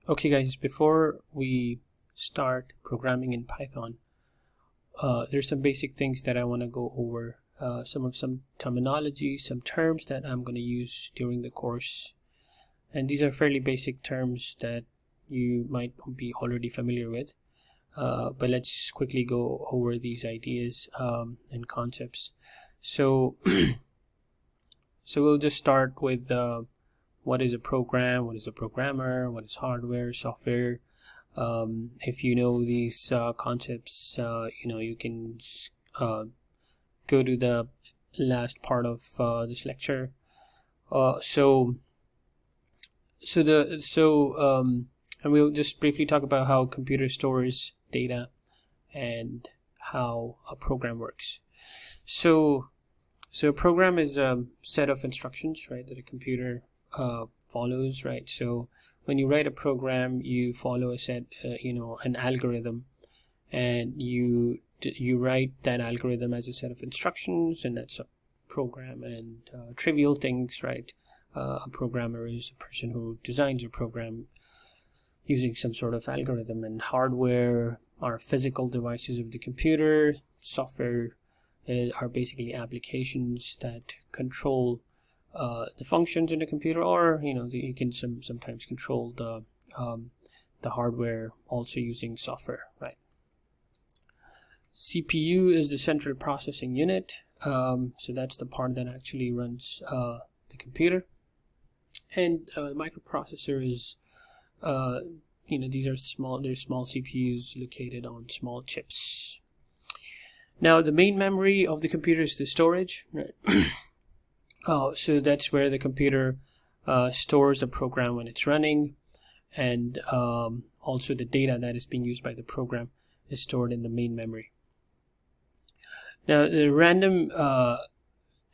Okay guys, before we start programming in Python, there's some basic things that I want to go over. Some terminology, some terms that I'm going to use during the course. And these are fairly basic terms that you might be already familiar with. But let's quickly go over these ideas and concepts. So, so we'll just start with what is a program, what is a programmer, what is hardware, software. If you know these concepts, you can go to the last part of this lecture. And we'll just briefly talk about how a computer stores data and how a program works. So a program is a set of instructions, right, that a computer follows, right? So when you write a program, you follow a set, an algorithm, and you write that algorithm as a set of instructions, and that's a program. And trivial things, right? A programmer is a person who designs a program using some sort of algorithm, and hardware are physical devices of the computer. Software are basically applications that control the functions in the computer, or you can sometimes control the hardware also using software, right? CPU is the central processing unit, so that's the part that actually runs the computer. And microprocessor is these are small CPUs located on small chips. Now the main memory of the computer is the storage, right? So that's where the computer stores a program when it's running, and also the data that is being used by the program is stored in the main memory. Now the random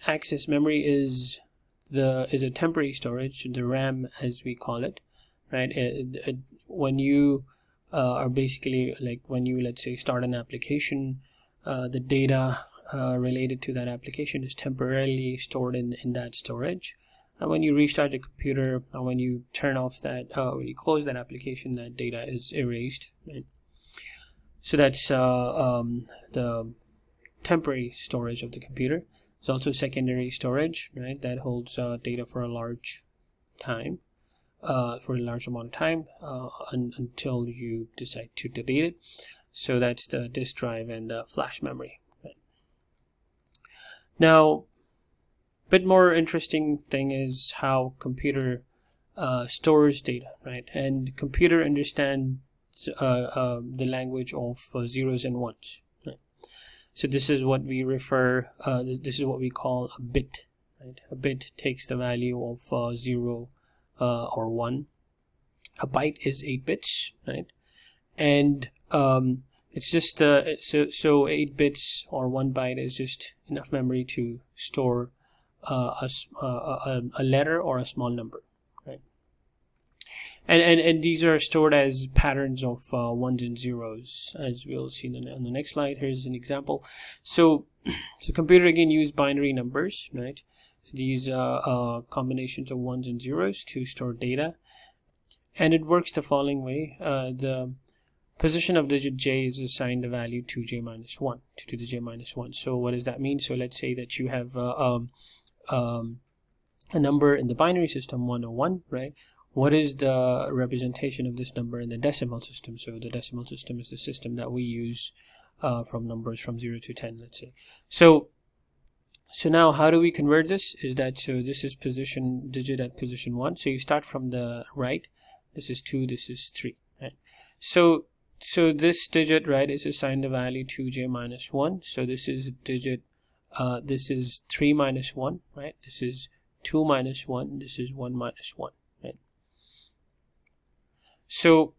access memory is a temporary storage, the RAM as we call it, right? When you are basically, like, when you, let's say, start an application, the data related to that application is temporarily stored in that storage, and when you restart the computer, or when you turn off that, when you close that application, that data is erased, right? So that's the temporary storage of the computer. There's also secondary storage, right, that holds data for a large time, for a large amount of time, until you decide to delete it. So that's the disk drive and the flash memory. Now, a bit more interesting thing is how computer stores data, right? And computer understands the language of zeros and ones, right? So this is what we refer, this is what we call a bit, right? A bit takes the value of 0 or 1. A byte is 8 bits, right? And it's just so 8 bits or 1 byte is just enough memory to store a letter or a small number, right? And these are stored as patterns of ones and zeros, as we'll see on the next slide. Here's an example. So computer again use binary numbers, right? So these combinations of ones and zeros to store data, and it works the following way. The position of digit j is assigned the value 2j minus 1, 2 to the j minus 1. So what does that mean? So let's say that you have a number in the binary system, 101, right? What is the representation of this number in the decimal system? So the decimal system is the system that we use from numbers from 0 to 10, let's say. So now how do we convert this? Is that, so this is digit at position 1. So you start from the right. This is 2, this is 3, right? So this digit, right, is assigned the value 2j minus 1. So this is digit, this is 3 minus 1, right? This is 2 minus 1. This is 1 minus 1, right? So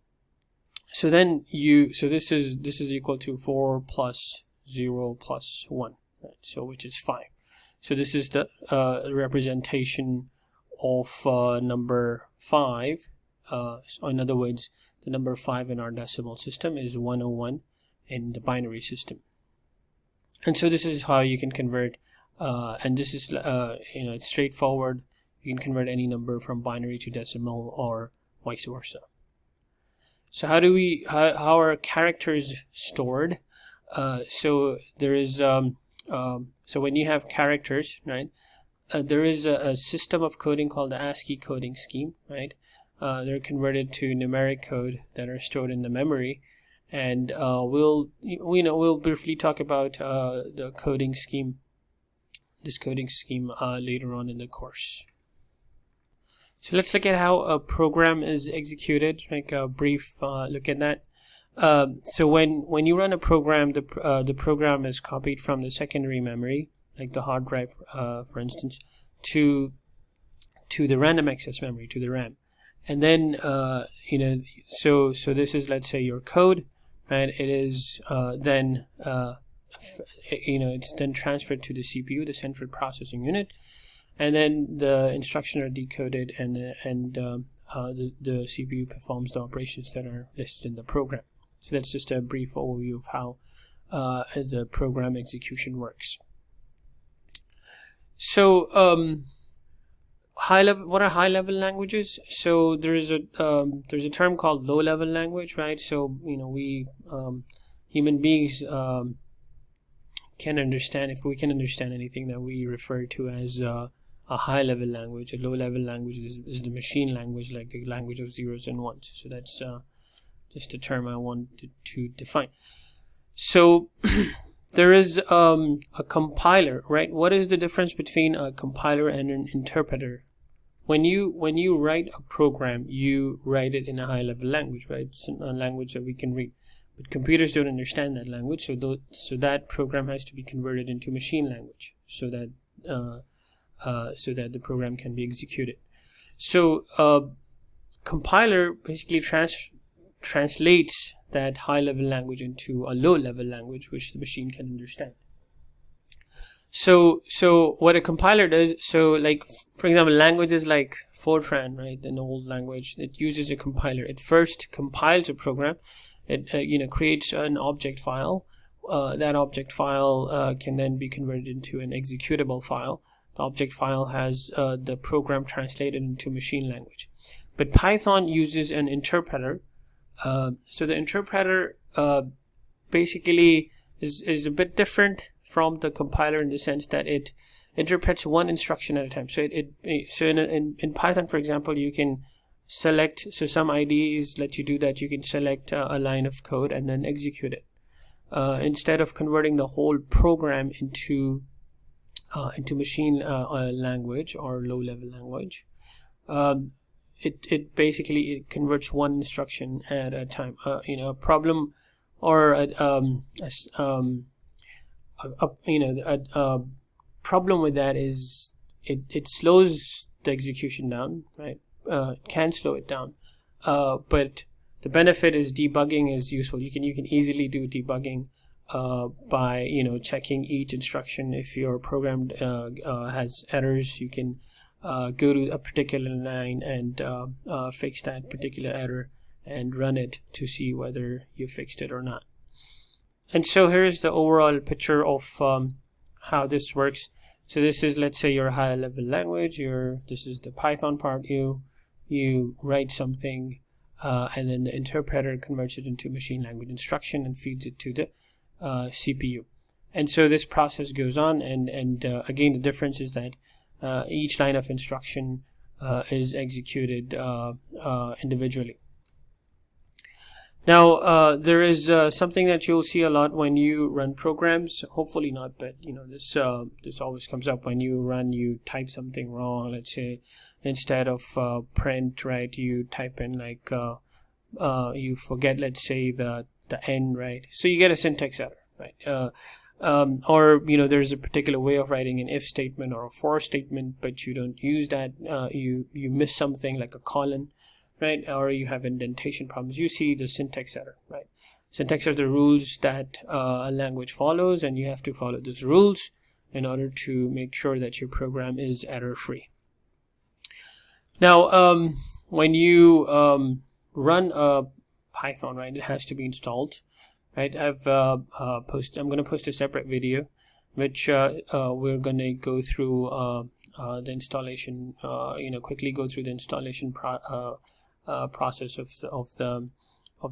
then this is equal to 4 plus 0 plus 1, right? So which is 5. So this is the representation of number 5. So in other words, the number 5 in our decimal system is 101 in the binary system. And so this is how you can convert, and this is it's straightforward. You can convert any number from binary to decimal or vice versa. So how are characters stored? So there is so when you have characters, right, there is a system of coding called the ASCII coding scheme, right? They're converted to numeric code that are stored in the memory, and we'll briefly talk about the coding scheme, this coding scheme later on in the course. So let's look at how a program is executed, like a brief look at that. So when you run a program, the program is copied from the secondary memory, like the hard drive, for instance, to the random access memory, to the RAM, and then so this is, let's say, your code, and it is then it's then transferred to the CPU, the central processing unit. And then the instructions are decoded, and the CPU performs the operations that are listed in the program. So that's just a brief overview of how the program execution works. So what are high-level languages? So there's a term called low-level language, right? So we human beings can understand, if we can understand anything that we refer to as a high-level language. A low-level language is the machine language, like the language of zeros and ones. So that's just a term I wanted to define. So there is a compiler, right? What is the difference between a compiler and an interpreter? When you write a program, you write it in a high-level language, right? It's a language that we can read. But computers don't understand that language, so that program has to be converted into machine language, so that the program can be executed. So compiler basically translates that high-level language into a low-level language, which the machine can understand. So what a compiler does, so like, for example, languages like Fortran, right, an old language, it uses a compiler. It first compiles a program. It creates an object file. That object file can then be converted into an executable file. The object file has the program translated into machine language. But Python uses an interpreter. So the interpreter basically is a bit different from the compiler in the sense that it interprets one instruction at a time. So in Python, for example, you can select, so some IDEs let you do that. You can select a line of code and then execute it. Instead of converting the whole program into machine language or low-level language, it basically converts one instruction at a time. A problem or a problem with that is it slows the execution down, right? It can slow it down, but the benefit is debugging is useful. You can easily do debugging by checking each instruction. If your program has errors, you can go to a particular line and fix that particular error and run it to see whether you fixed it or not. And so here's the overall picture of how this works. So this is, let's say, your high level language. This is the Python part. You write something, and then the interpreter converts it into machine language instruction and feeds it to the CPU. And so this process goes on, and again, the difference is that each line of instruction is executed individually. Now there is something that you'll see a lot when you run programs. Hopefully not, but this always comes up when you type something wrong. Let's say instead of print, right, you type in like you forget, let's say, the n, right? So you get a syntax error, right? Or there's a particular way of writing an if statement or a for statement, but you don't use that. You miss something like a colon, right? Or you have indentation problems. You see the syntax error, right? Syntax are the rules that a language follows, and you have to follow those rules in order to make sure that your program is error-free. Now, when you run a Python, right, it has to be installed, right? I'm going to post a separate video, which we're going to go through the installation. Quickly go through the installation process of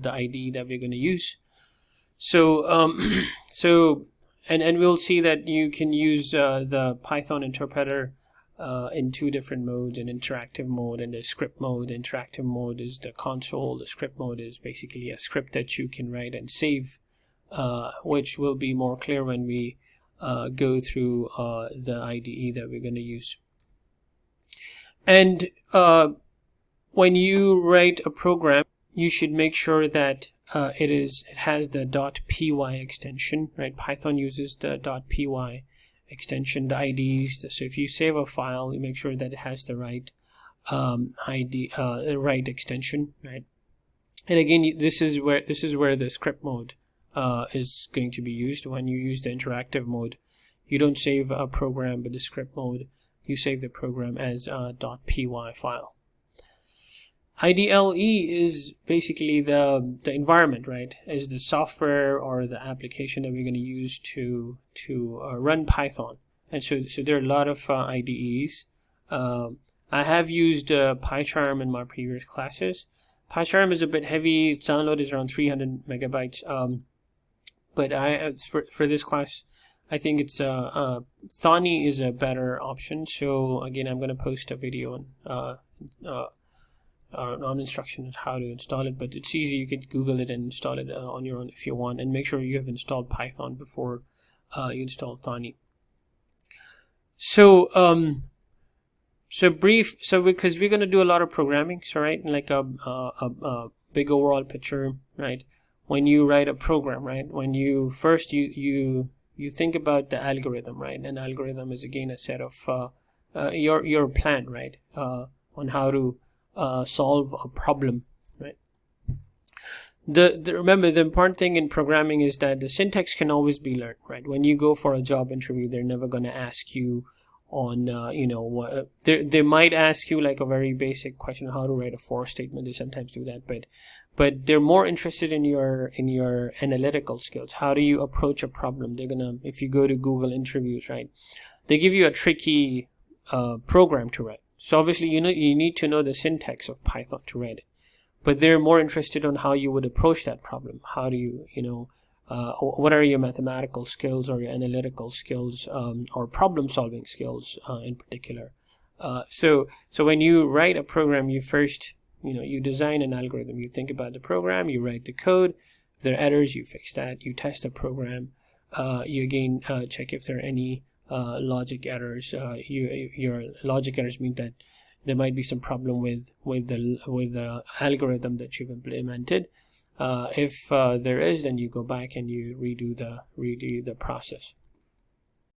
the IDE that we're going to use. So and we'll see that you can use the Python interpreter in two different modes: an interactive mode and a script mode. The interactive mode is the console. The script mode is basically a script that you can write and save, which will be more clear when we go through the IDE that we're going to use. And when you write a program, you should make sure that it has the .py extension, right? Python uses the .py extension, the IDEs. So if you save a file, you make sure that it has the right the right extension, right? And again, this is where the script mode is going to be used. When you use the interactive mode, you don't save a program, but the script mode, you save the program as a .py file. IDLE is basically the environment, right? Is the software or the application that we're going to use to run Python. And so there are a lot of IDEs. I have used PyCharm in my previous classes. PyCharm is a bit heavy. Its download is around 300 megabytes. But for this class, I think it's Thonny is a better option. So again, I'm going to post a video on instructions how to install it, but it's easy. You can Google it and install it on your own if you want, and make sure you have installed Python before you install Thonny. So because we're going to do a lot of programming, so right, like a big overall picture, right? When you write a program, right, when you first you think about the algorithm, right? An algorithm is again a set of your plan, right, on how to solve a problem, right? Remember, the important thing in programming is that the syntax can always be learned, right? When you go for a job interview, they're never going to ask you on what they might ask you like a very basic question, how to write a for statement. They sometimes do that, but they're more interested in your analytical skills. How do you approach a problem? They're gonna, if you go to Google interviews, right, they give you a tricky program to write. So obviously, you need to know the syntax of Python to write it, but they're more interested on how you would approach that problem. How do you, what are your mathematical skills or your analytical skills, or problem-solving skills in particular. So when you write a program, you first, you design an algorithm. You think about the program, you write the code. If there are errors, you fix that. You test the program. You again check if there are any logic errors. Your logic errors mean that there might be some problem with the algorithm that you've implemented. If there is, then you go back and you redo the process.